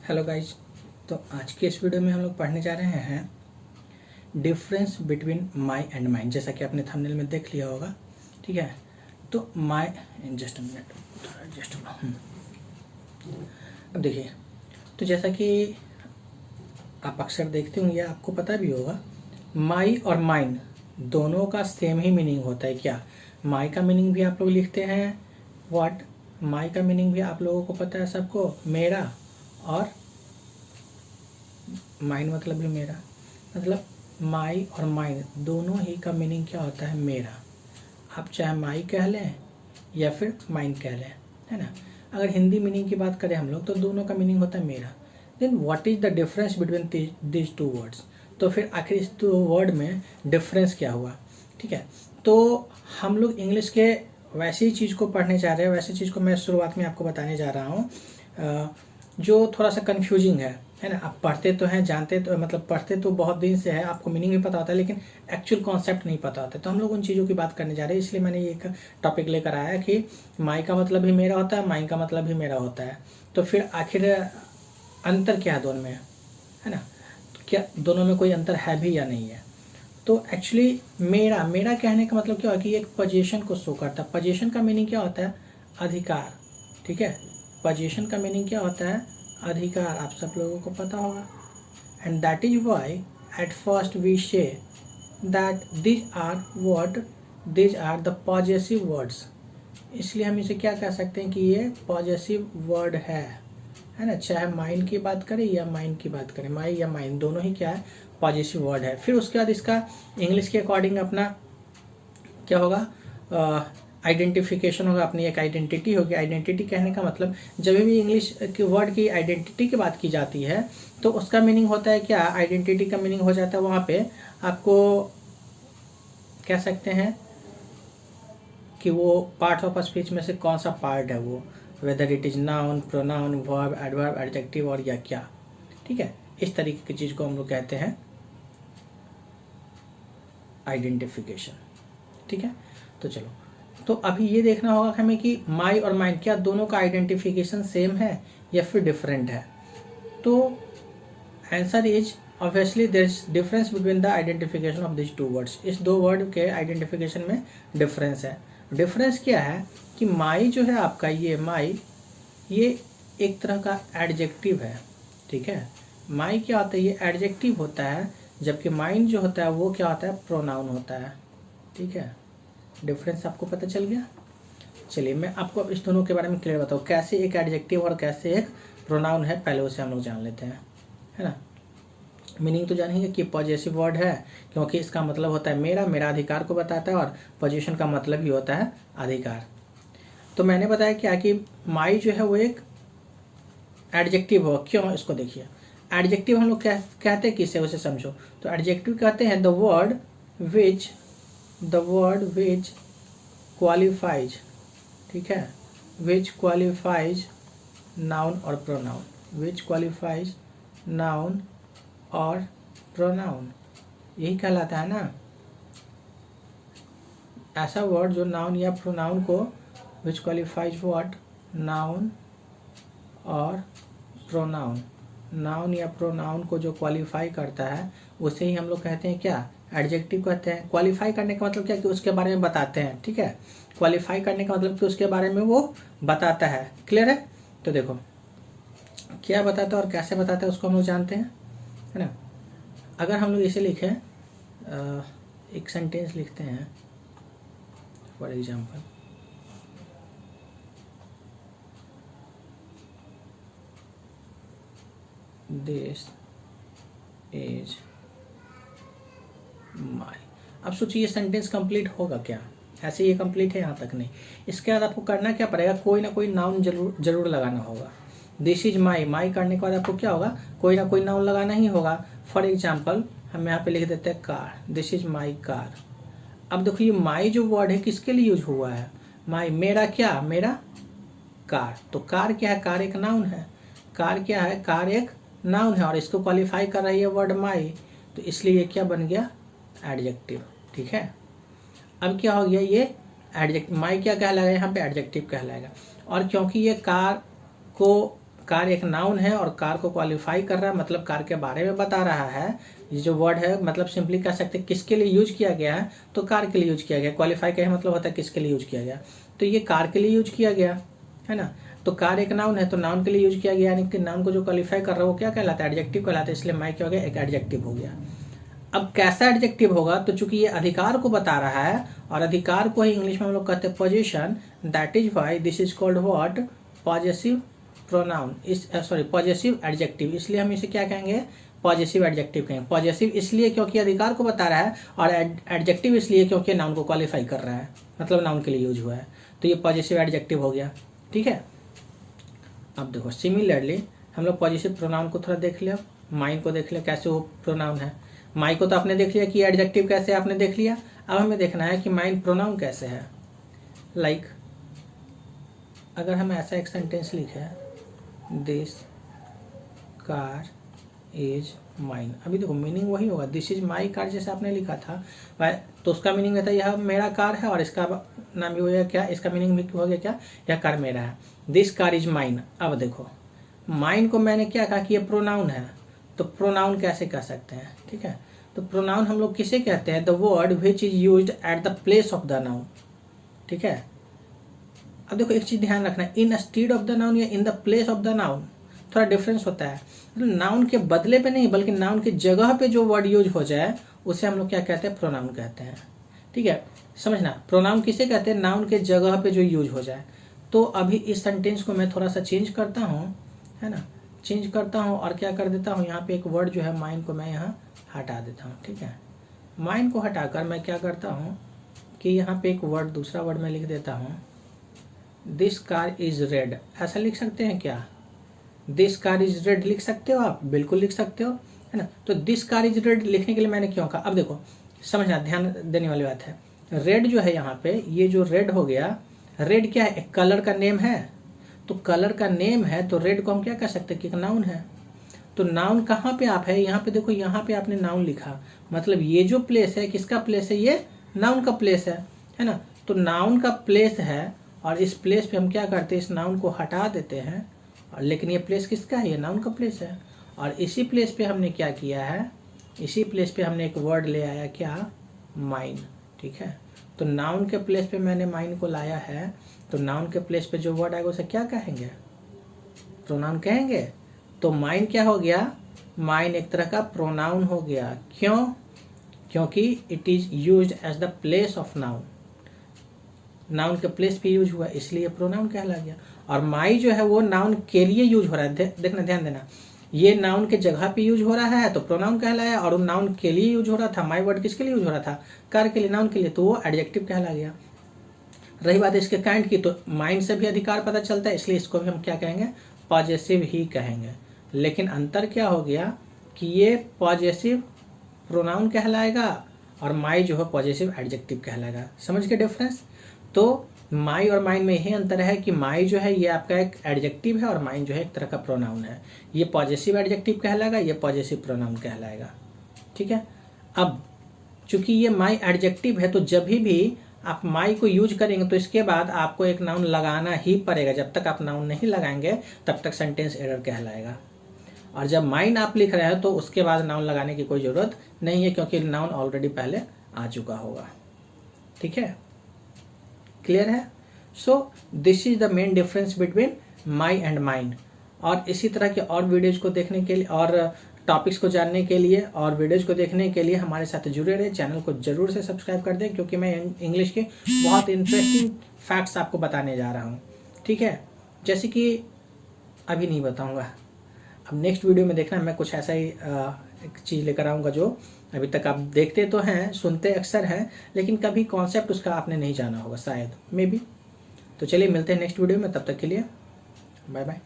Hello guys. तो आज के इस वीडियो में हम लोग पढ़ने जा रहे हैं difference between my and mine. जैसा कि आपने थंबनेल में देख लिया होगा, ठीक है। तो माई जस्ट मिनट, जस्ट अब देखिए, तो जैसा कि आप अक्सर देखते होंगे, आपको पता भी होगा, माई और माइन दोनों का सेम ही मीनिंग होता है। क्या माई का मीनिंग भी आप लोग लिखते हैं व्हाट, माई का मीनिंग भी आप लोगों को पता है सबको, मेरा, और माइन मतलब भी मेरा। मतलब माई और माइन दोनों ही का मीनिंग क्या होता है, मेरा। आप चाहे माई कह लें या फिर माइन कह लें, है ना। अगर हिंदी मीनिंग की बात करें हम लोग, तो दोनों का मीनिंग होता है मेरा। Then what is the difference between this two words. तो फिर आखिर इस दो वर्ड में डिफरेंस क्या हुआ, ठीक है। तो हम लोग इंग्लिश के वैसी चीज़ को पढ़ने जा रहे हैं, वैसी चीज़ को मैं शुरुआत में आपको बताने जा रहा हूँ जो थोड़ा सा कन्फ्यूजिंग है ना। आप पढ़ते तो हैं, जानते तो, मतलब पढ़ते तो बहुत दिन से है, आपको मीनिंग भी पता होता है, लेकिन एक्चुअल कॉन्सेप्ट नहीं पता होता है। तो हम लोग उन चीज़ों की बात करने जा रहे हैं, इसलिए मैंने ये एक टॉपिक लेकर आया कि माई का मतलब भी मेरा होता है, माइन का मतलब भी मेरा होता है। तो फिर आखिर अंतर क्या है दोनों में, है ना। तो क्या दोनों में कोई अंतर है भी या नहीं है। तो एक्चुअली मेरा कहने का मतलब क्या है कि एक पोजीशन को शो करता है। पोजीशन का मीनिंग क्या होता है, अधिकार, ठीक है। पोजीशन का मीनिंग क्या होता है, अधिकार, आप सब लोगों को पता होगा। And that is why at first we say that these are the possessive words. इसलिए हम इसे क्या कह सकते हैं कि ये पॉजेसिव वर्ड है ना। चाहे माइन की बात करें या माइन की बात करें, माई या माइन दोनों ही क्या है, पॉजेसिव वर्ड है। फिर उसके बाद इसका इंग्लिश के अकॉर्डिंग अपना क्या होगा, आइडेंटिफिकेशन होगा, अपनी एक आइडेंटिटी होगी। आइडेंटिटी कहने का मतलब, जब भी इंग्लिश के वर्ड की आइडेंटिटी की बात की जाती है, तो उसका मीनिंग होता है क्या, आइडेंटिटी का मीनिंग हो जाता है वहाँ पे आपको कह सकते हैं कि वो पार्ट ऑफ स्पीच में से कौन सा पार्ट है वो, whether it is noun, pronoun, verb, adverb, adjective और या क्या, ठीक है। इस तरीके की चीज़ को हम लोग कहते हैं आइडेंटिफिकेशन, ठीक है। तो चलो, तो अभी ये देखना होगा हमें कि माई और माइन क्या दोनों का आइडेंटिफिकेशन सेम है या फिर डिफरेंट है। तो answer is obviously there is difference between the identification of this two words. इस दो वर्ड के आइडेंटिफिकेशन में डिफरेंस है। डिफरेंस क्या है कि माई जो है आपका, ये माई, ये एक तरह का एडजेक्टिव है, ठीक है। माई क्या होता है, ये एडजेक्टिव होता है, जबकि माइन जो होता है वो क्या होता है, प्रोनाउन होता है, ठीक है। डिफरेंस आपको पता चल गया। चलिए मैं आपको अब इस दोनों के बारे में क्लियर बताऊँ, कैसे एक एडजेक्टिव और कैसे एक प्रोनाउन है, पहले उसे हम लोग जान लेते हैं, है ना। मीनिंग तो जानेंगे कि पॉजेसिव वर्ड है, क्योंकि इसका मतलब होता है मेरा अधिकार को बताता है, और पोजीशन का मतलब ही होता है अधिकार। तो मैंने बताया क्या कि माई जो है वो एक एडजेक्टिव हो। क्यों, इसको देखिए, एडजेक्टिव हम लोग कहते हैं किसे, उसे समझो। तो एडजेक्टिव कहते हैं द वर्ड विच क्वालिफाइज, ठीक है, विच क्वालिफाइज नाउन और प्रोनाउन, विच क्वालिफाइज नाउन और प्रोनाउन, यही कहलाता है ना। ऐसा वर्ड जो नाउन या प्रोनाउन को, विच क्वालिफाइज व्हाट, नाउन और प्रोनाउन, नाउन या प्रोनाउन को जो क्वालिफाई करता है, उसे ही हम लोग कहते हैं क्या, एडजेक्टिव कहते हैं। क्वालिफाई करने का मतलब क्या कि उसके बारे में बताते हैं, ठीक है। क्वालिफाई करने का मतलब कि उसके बारे में वो बताता है। क्लियर है। तो देखो क्या बताता है और कैसे बताता है, उसको हम लोग जानते हैं, है ना। अगर हम लोग इसे लिखें, एक सेंटेंस लिखते हैं for example, this is my. अब सोचिए ये सेंटेंस कंप्लीट होगा क्या, ऐसे ये कंप्लीट है, यहाँ तक नहीं। इसके बाद आपको करना क्या पड़ेगा, कोई ना कोई नाउन जरूर लगाना होगा। दिस इज माई करने के बाद आपको क्या होगा, कोई ना कोई नाउन लगाना ही होगा। फॉर एग्जाम्पल हम यहाँ पे लिख देते हैं car, this is my car. अब देखो ये माई जो वर्ड है किसके लिए यूज हुआ है, माई, मेरा क्या, मेरा कार। तो कार क्या है, कार एक नाउन है। कार क्या है, कार एक नाउन है, और इसको क्वालिफाई कर रही है वर्ड माई, तो इसलिए ये क्या बन गया, एडजेक्टिव, ठीक है। अब क्या हो गया, ये एडजेक्टिव, माई क्या कहलाएगा यहाँ पे, एडजेक्टिव कहलाएगा। और क्योंकि ये कार को कार एक नाउन है और कार को क्वालिफाई कर रहा है, मतलब कार के बारे में बता रहा है। ये जो वर्ड है मतलब सिंपली कह सकते हैं किसके लिए यूज किया गया है, तो कार के लिए यूज किया गया। क्वालिफाई का मतलब होता है किसके लिए यूज किया गया, तो ये कार के लिए यूज किया गया है ना। तो कार एक नाउन है तो नाउन के लिए यूज किया गया, यानी कि नाउन को जो क्वालिफाई कर रहा है वो क्या कहलाता है, एडजेक्टिव कहलाता है। इसलिए माई क्या हो गया, एक एडजेक्टिव हो गया। अब कैसा एडजेक्टिव होगा, तो चूंकि ये अधिकार को बता रहा है और अधिकार को ही इंग्लिश में हम लोग कहते हैं position, that is why this is called what, possessive pronoun, possessive adjective. इसलिए हम इसे क्या कहेंगे, पॉजेसिव एडजेक्टिव कहेंगे। पॉजेसिव इसलिए क्योंकि अधिकार को बता रहा है, और एडजेक्टिव इसलिए क्योंकि नाउन को क्वालिफाई कर रहा है, मतलब नाउन के लिए यूज हुआ है, तो ये पॉजेसिव एडजेक्टिव हो गया। ठीक है, अब देखो सिमिलरली हम लोग पॉजेसिव प्रोनाउन को थोड़ा देख लिया, माइन को देख लिया कैसे वो प्रोनाउन है। माई को तो आपने देख लिया कि एडजेक्टिव कैसे आपने देख लिया, अब हमें देखना है कि माइन प्रोनाउन कैसे है। लाइक अगर हम ऐसा एक सेंटेंस लिखे, दिस कार इज माइन, अभी देखो मीनिंग वही होगा, दिस इज माई कार जैसे आपने लिखा था, तो उसका मीनिंग रहता है यह मेरा कार है, और इसका नाम भी हो गया क्या, इसका मीनिंग भी हो गया क्या, यह कार मेरा है। This car is mine. अब देखो माइन को मैंने क्या कहा कि ये प्रोनाउन है, तो प्रोनाउन कैसे कह सकते हैं, ठीक है। तो प्रोनाउन हम लोग किसे कहते हैं, the word which is used at the place of the noun, ठीक है। अब देखो एक चीज ध्यान रखना, इन स्टीड ऑफ द नाउन या in the place of the noun, थोड़ा डिफरेंस होता है। नाउन के बदले पे नहीं, बल्कि नाउन की जगह पे जो वर्ड यूज हो जाए उसे हम लोग क्या कहते हैं, प्रोनाउन कहते हैं। ठीक है, समझना, प्रोनाउन किसे कहते हैं, नाउन के जगह पे जो यूज हो जाए। तो अभी इस सेंटेंस को मैं थोड़ा सा चेंज करता हूँ, है ना, चेंज करता हूँ और क्या कर देता हूँ, यहाँ पे एक वर्ड जो है माइन को मैं यहाँ हटा देता हूँ। ठीक है, माइन को हटाकर मैं क्या करता हूँ कि यहाँ पे एक वर्ड, दूसरा वर्ड मैं लिख देता हूँ, दिस कार इज रेड। ऐसा लिख सकते हैं क्या, दिस कार इज रेड लिख सकते हो आप, बिल्कुल लिख सकते हो, है ना। तो दिस कार इज रेड लिखने के लिए मैंने क्यों कहा, अब देखो समझना, ध्यान देने वाली बात है। रेड जो है यहाँ पे, ये जो रेड हो गया, रेड क्या है, एक कलर का नेम है, तो कलर का नेम है तो रेड को हम क्या कह सकते हैं कि एक नाउन है। तो नाउन कहाँ पे आप है, यहाँ पे देखो, यहाँ पे आपने नाउन लिखा, मतलब ये जो प्लेस है किसका प्लेस है, ये नाउन का प्लेस है ना। तो नाउन का प्लेस है और इस प्लेस पे हम क्या करते हैं, इस नाउन को हटा देते हैं, और लेकिन ये प्लेस किसका है, ये नाउन का प्लेस है। और इसी प्लेस पे हमने क्या किया है, इसी प्लेस पे हमने एक वर्ड ले आया, क्या, माइन। ठीक है, तो नाउन के प्लेस पे मैंने माइन को लाया है, तो नाउन के प्लेस पे जो वर्ड आएगा उसे क्या कहेंगे, प्रोनाउन कहेंगे। तो माइन क्या हो गया, माइन एक तरह का प्रोनाउन हो गया। क्यों, क्योंकि it is used as the place of noun, noun के प्लेस पे यूज हुआ इसलिए प्रोनाउन कहला गया। और माई जो है वो नाउन के लिए यूज हो रहा है, देखना, ध्यान देना, ये नाउन के जगह पे यूज हो रहा है तो प्रोनाउन कहलाया, और नाउन के लिए यूज हो रहा था, माई वर्ड किसके लिए यूज हो रहा था, कार के लिए, नाउन के लिए, तो वो एडजेक्टिव कहला गया। रही बात इसके काइंड की, तो माइंड से भी अधिकार पता चलता है, इसलिए इसको भी हम क्या कहेंगे, पॉजेसिव ही कहेंगे। लेकिन अंतर क्या हो गया कि ये पॉजेसिव प्रोनाउन कहलाएगा और माई जो है पॉजेसिव एडजेक्टिव कहलाएगा। समझ के डिफरेंस। तो माई और माइन में यही अंतर है कि माई जो है ये आपका एक एडजेक्टिव है और माइन जो है एक तरह का प्रोनाउन है। ये पॉजेसिव एडजेक्टिव कहलाएगा, ये पॉजेसिव प्रोनाउन कहलाएगा। ठीक है, अब चूंकि ये माई एडजेक्टिव है तो जब भी आप माई को यूज करेंगे तो इसके बाद आपको एक नाउन लगाना ही पड़ेगा। जब तक आप नाउन नहीं लगाएंगे तब तक सेंटेंस एरर कहलाएगा। और जब माइन आप लिख रहे हो तो उसके बाद नाउन लगाने की कोई ज़रूरत नहीं है, क्योंकि नाउन ऑलरेडी पहले आ चुका होगा। ठीक है, क्लियर है। So this is the main difference between my and mine. और इसी तरह के और वीडियोज को देखने के लिए और टॉपिक्स को जानने के लिए और वीडियोज को देखने के लिए हमारे साथ जुड़े रहे। चैनल को जरूर से सब्सक्राइब कर दें, क्योंकि मैं इंग्लिश के बहुत इंटरेस्टिंग फैक्ट्स आपको बताने जा रहा हूँ। ठीक है, जैसे कि अभी नहीं बताऊँगा, अब नेक्स्ट वीडियो में देखना, मैं कुछ ऐसा ही एक चीज़ लेकर आऊँगा जो अभी तक आप देखते तो हैं, सुनते अक्सर हैं, लेकिन कभी कॉन्सेप्ट उसका आपने नहीं जाना होगा शायद, मे बी। तो चलिए मिलते हैं नेक्स्ट वीडियो में, तब तक के लिए बाय बाय।